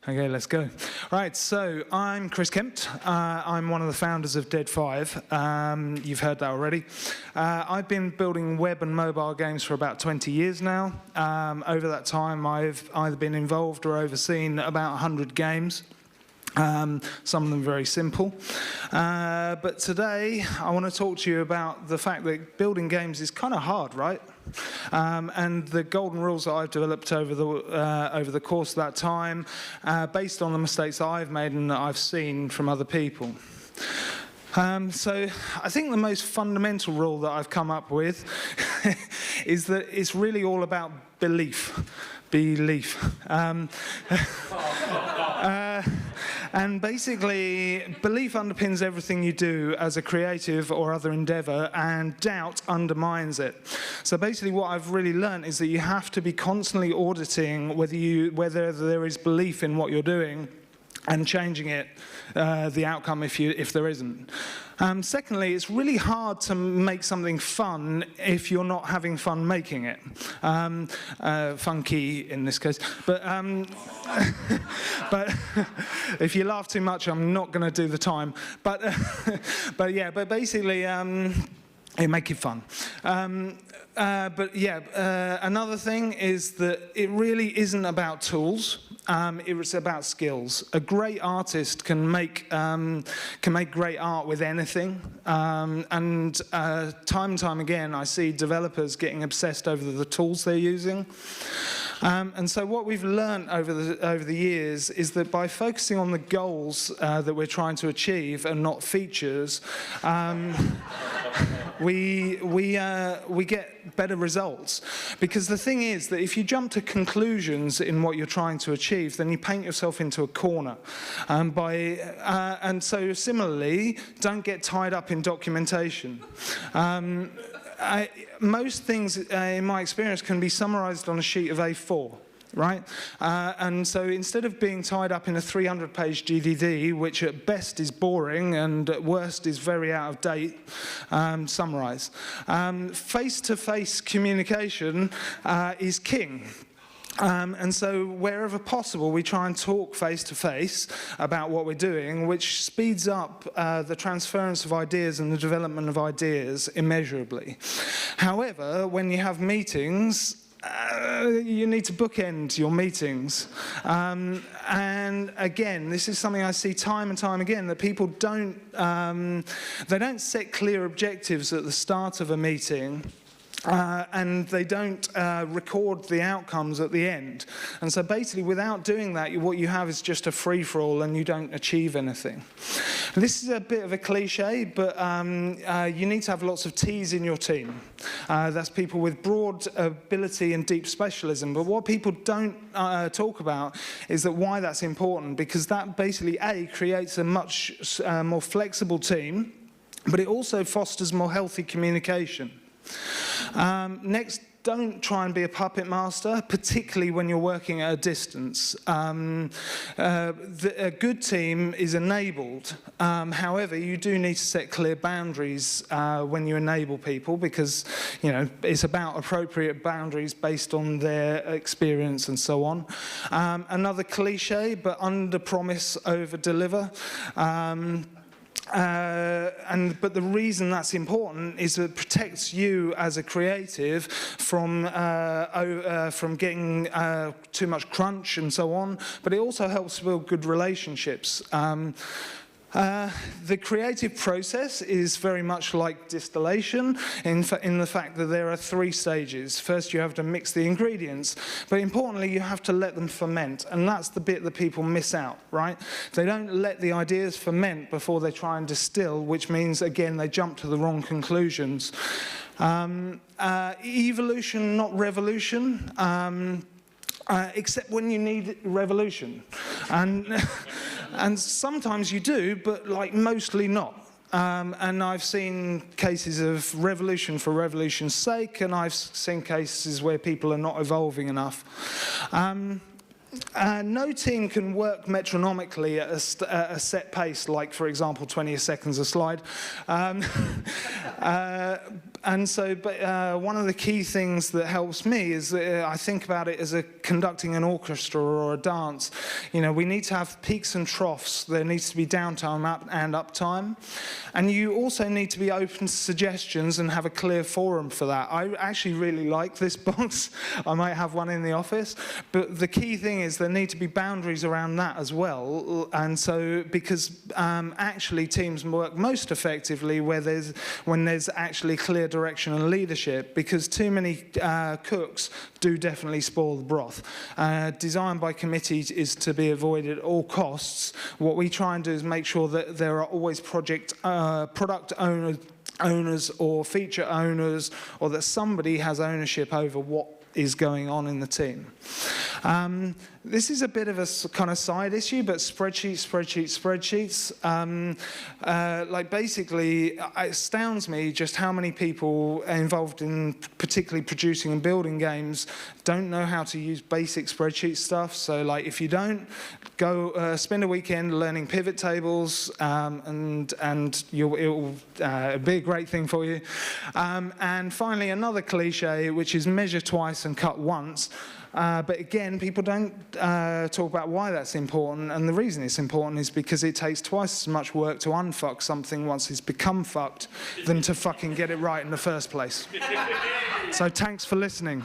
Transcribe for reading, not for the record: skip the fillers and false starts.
Okay, let's go. Right, so I'm Chris Kempt. I'm one of the founders of Dead 5. You've heard that already. I've been building web and mobile games for about 20 years now. Over that time, I've either been involved or overseen about 100 games. Some of them very simple. But today, I want to talk to you about the fact that building games is kind of hard, right? And the golden rules that I've developed over the course of that time, based on the mistakes that I've made and that I've seen from other people. So I think the most fundamental rule that I've come up with is that it's really all about belief. And basically, belief underpins everything you do as a creative or other endeavor, and doubt undermines it. So basically, what I've really learned is that you have to be constantly auditing whether there is belief in what you're doing, and changing it, the outcome if there isn't. Secondly, it's really hard to make something fun if you're not having fun making it. Funky in this case. But if you laugh too much, I'm not going to do the time. But basically, it make it fun. Another thing is that it really isn't about tools. It's about skills. A great artist can make great art with anything. Time and time again, I see developers getting obsessed over the tools they're using. And so what we've learned over the years is that by focusing on the goals that we're trying to achieve and not features, we get better results. Because the thing is that if you jump to conclusions in what you're trying to achieve, then you paint yourself into a corner. And so similarly, don't get tied up in documentation. Most things, in my experience, can be summarized on a sheet of A4. Right? And so instead of being tied up in a 300-page GDD, which at best is boring and at worst is very out of date, summarize. Face-to-face communication is king. And so wherever possible, we try and talk face-to-face about what we're doing, which speeds up the transference of ideas and the development of ideas immeasurably. However, when you have meetings, you need to bookend your meetings. And again, this is something I see time and time again, that people don't set clear objectives at the start of a meeting. And they don't record the outcomes at the end. And so basically, without doing that, what you have is just a free-for-all and you don't achieve anything. And this is a bit of a cliche, but you need to have lots of T's in your team. That's people with broad ability and deep specialism. But what people don't talk about is that why that's important, because that basically, A, creates a much more flexible team, but it also fosters more healthy communication. Next, don't try and be a puppet master, particularly when you're working at a distance. A good team is enabled. However, you do need to set clear boundaries when you enable people, because it's about appropriate boundaries based on their experience and so on. Another cliche, but under-promise, over-deliver. But the reason that's important is that it protects you as a creative from getting too much crunch and so on, but it also helps build good relationships. The creative process is very much like distillation in the fact that there are 3 stages. First, you have to mix the ingredients, but importantly, you have to let them ferment, and that's the bit that people miss out, right? They don't let the ideas ferment before they try and distill, which means, again, they jump to the wrong conclusions. Evolution, not revolution. Except when you need revolution. And sometimes you do, but mostly not. And I've seen cases of revolution for revolution's sake, and I've seen cases where people are not evolving enough. No team can work metronomically at a set pace, like, for example, 20 seconds a slide. And so, but one of the key things that helps me is that I think about it as conducting an orchestra or a dance. You know, we need to have peaks and troughs. There needs to be downtime and uptime. And you also need to be open to suggestions and have a clear forum for that. I actually really like this box. I might have one in the office. But the key thing is there need to be boundaries around that as well. And so, because actually teams work most effectively when there's actually clear direction and leadership, because too many cooks do definitely spoil the broth. Design by committee is to be avoided at all costs. What we try and do is make sure that there are always product owners or feature owners, or that somebody has ownership over what is going on in the team. This is a bit of a kind of side issue, but spreadsheets. Like basically, it astounds me just how many people involved in particularly producing and building games don't know how to use basic spreadsheet stuff. So like if you don't, go spend a weekend learning pivot tables, and it will be a great thing for you. And finally, another cliche, which is measure twice and cut once. But again, people don't talk about why that's important, and the reason it's important is because it takes twice as much work to unfuck something once it's become fucked than to fucking get it right in the first place. So thanks for listening.